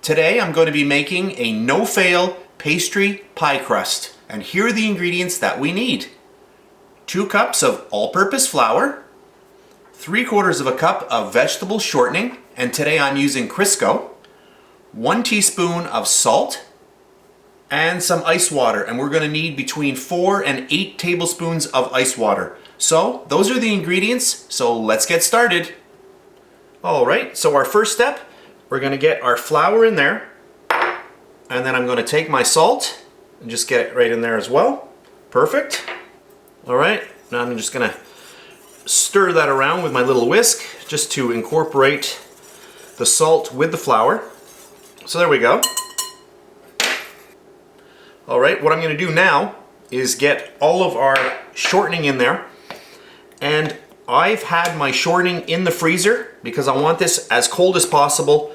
Today I'm going to be making a no-fail pastry pie crust, and here are the ingredients that we need. 2 cups of all-purpose flour, 3/4 of a cup of vegetable shortening, and today I'm using Crisco, 1 teaspoon of salt, and some ice water, and we're going to need between 4 and 8 tablespoons of ice water. So those are the ingredients, so let's get started. Alright, so our first step, we're going to get our flour in there, and then I'm going to take my salt and just get it right in there as well. Perfect. Alright, now I'm just going to stir that around with my little whisk just to incorporate the salt with the flour. So there we go. Alright, what I'm going to do now is get all of our shortening in there, and I've had my shortening in the freezer because I want this as cold as possible.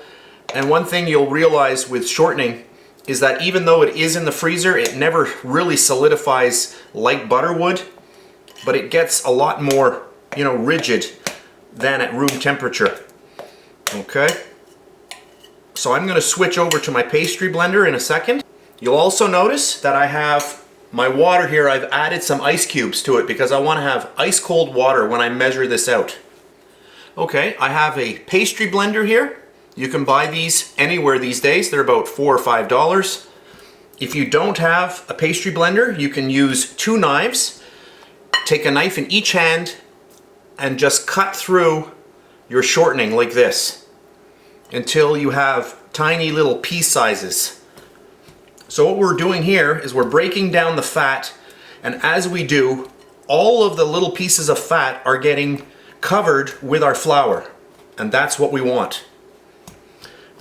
And one thing you'll realize with shortening is that even though it is in the freezer, it never really solidifies like butter would, but it gets a lot more, rigid than at room temperature. Okay, so I'm going to switch over to my pastry blender in a second. You'll also notice that I have my water here. I've added some ice cubes to it because I want to have ice cold water when I measure this out. Okay, I have a pastry blender here. You can buy these anywhere these days. They're about $4 or $5. If you don't have a pastry blender, you can use 2 knives. Take a knife in each hand and just cut through your shortening like this until you have tiny little piece sizes. So what we're doing here is we're breaking down the fat, and as we do, all of the little pieces of fat are getting covered with our flour, and that's what we want.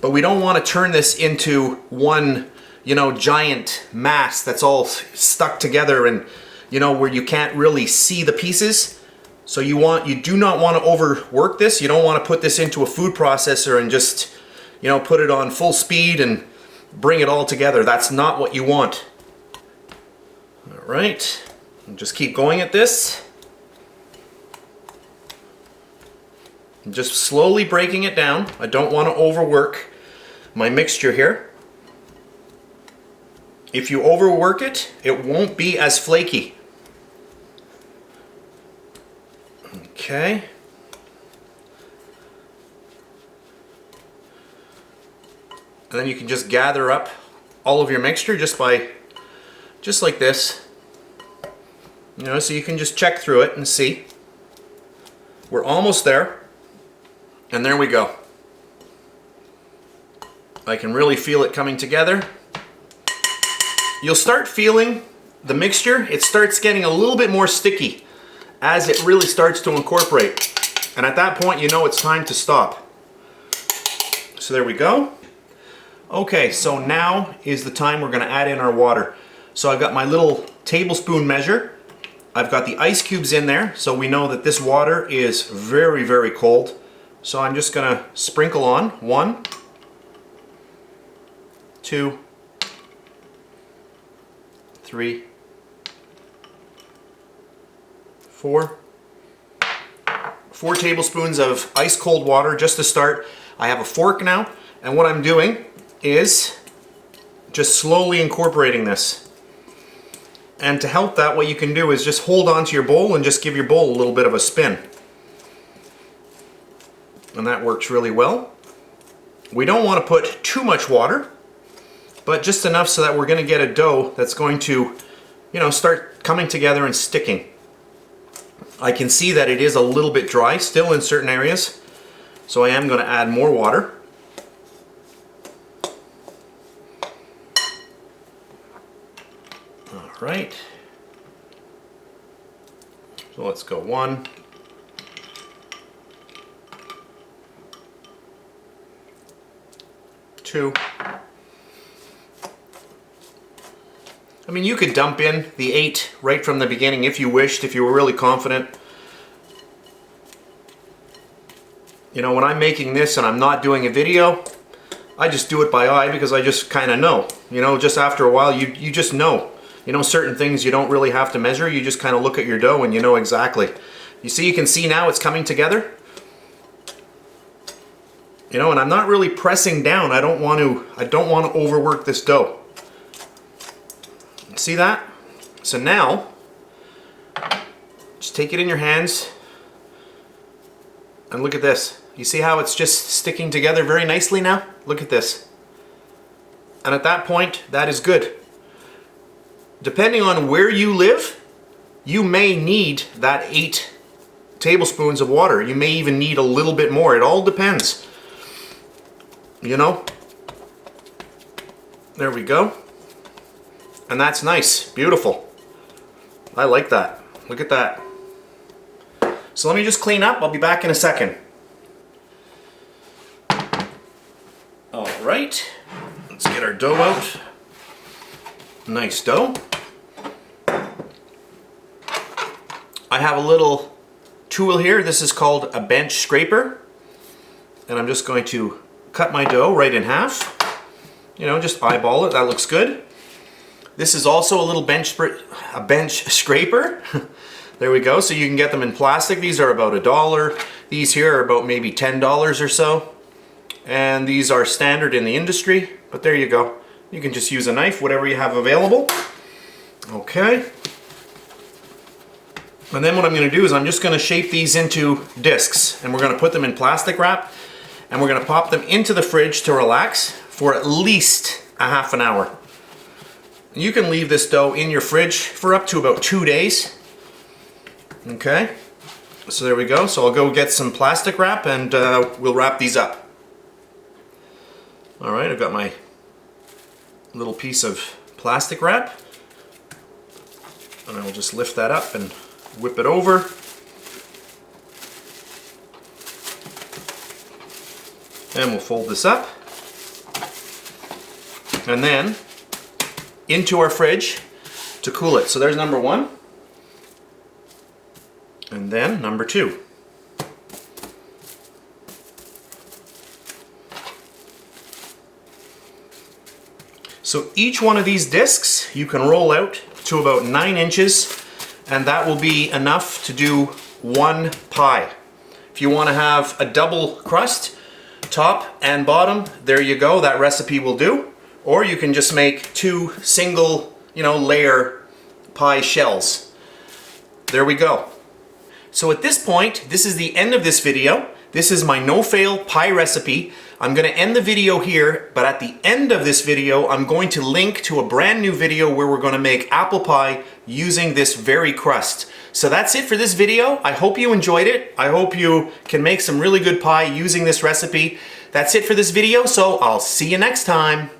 But we don't want to turn this into one, giant mass that's all stuck together and, where you can't really see the pieces. So you do not want to overwork this. You don't want to put this into a food processor and just, put it on full speed and bring it all together. That's not what you want. All right, just keep going at this. I'm just slowly breaking it down. I don't want to overwork my mixture here. If you overwork it, it won't be as flaky. Okay. And then you can just gather up all of your mixture just like this. So you can just check through it and see. We're almost there. And there we go. I can really feel it coming together. You'll start feeling the mixture. It starts getting a little bit more sticky as it really starts to incorporate. And at that point, it's time to stop. So there we go. Okay, so now is the time we're going to add in our water. So I've got my little tablespoon measure. I've got the ice cubes in there, so we know that this water is very, very cold. So I'm just going to sprinkle on 1, 2, 3, 4 tablespoons of ice cold water just to start. I have a fork now, and what I'm doing is just slowly incorporating this. And to help that, what you can do is just hold on to your bowl and just give your bowl a little bit of a spin. And that works really well. We don't want to put too much water, but just enough so that we're going to get a dough that's going to, start coming together and sticking. I can see that it is a little bit dry still in certain areas, so I am going to add more water. All right. So let's go 1, 2. I mean, you could dump in the 8 right from the beginning if you wished, if you were really confident. When I'm making this and I'm not doing a video, I just do it by eye because I just kind of know. Just after a while, you just know. Certain things you don't really have to measure. You just kind of look at your dough and you know exactly. You can see now it's coming together. You know, and I'm not really pressing down. I don't want to overwork this dough. See that? So now, just take it in your hands and look at this. You see how it's just sticking together very nicely now? Look at this. And at that point, that is good. Depending on where you live, you may need that 8 tablespoons of water. You may even need a little bit more. It all depends. You know? There we go. And that's nice. Beautiful. I like that. Look at that. So let me just clean up. I'll be back in a second. All right. Let's get our dough out. Nice dough. I have a little tool here. This is called a bench scraper. And I'm just going to cut my dough right in half. You know, just eyeball it. That looks good. This is also a little bench scraper. There we go. So you can get them in plastic. These are about $1. These here are about maybe $10 or so. And these are standard in the industry. But there you go. You can just use a knife, whatever you have available. Okay. And then what I'm going to do is I'm just going to shape these into discs. And we're going to put them in plastic wrap. And we're going to pop them into the fridge to relax for at least a half an hour. You can leave this dough in your fridge for up to about 2 days. Okay. So there we go. So I'll go get some plastic wrap and we'll wrap these up. All right, I've got my little piece of plastic wrap. And I will just lift that up and whip it over. And we'll fold this up. And then into our fridge to cool it. So there's number 1. And then number 2. So each one of these discs you can roll out to about 9 inches, and that will be enough to do 1 pie. If you want to have a double crust, top and bottom, there you go, that recipe will do. Or you can just make 2 single, layer pie shells. There we go. So at this point, this is the end of this video. This is my no-fail pie recipe. I'm going to end the video here, but at the end of this video, I'm going to link to a brand new video where we're going to make apple pie using this very crust. So that's it for this video. I hope you enjoyed it. I hope you can make some really good pie using this recipe. That's it for this video, so I'll see you next time.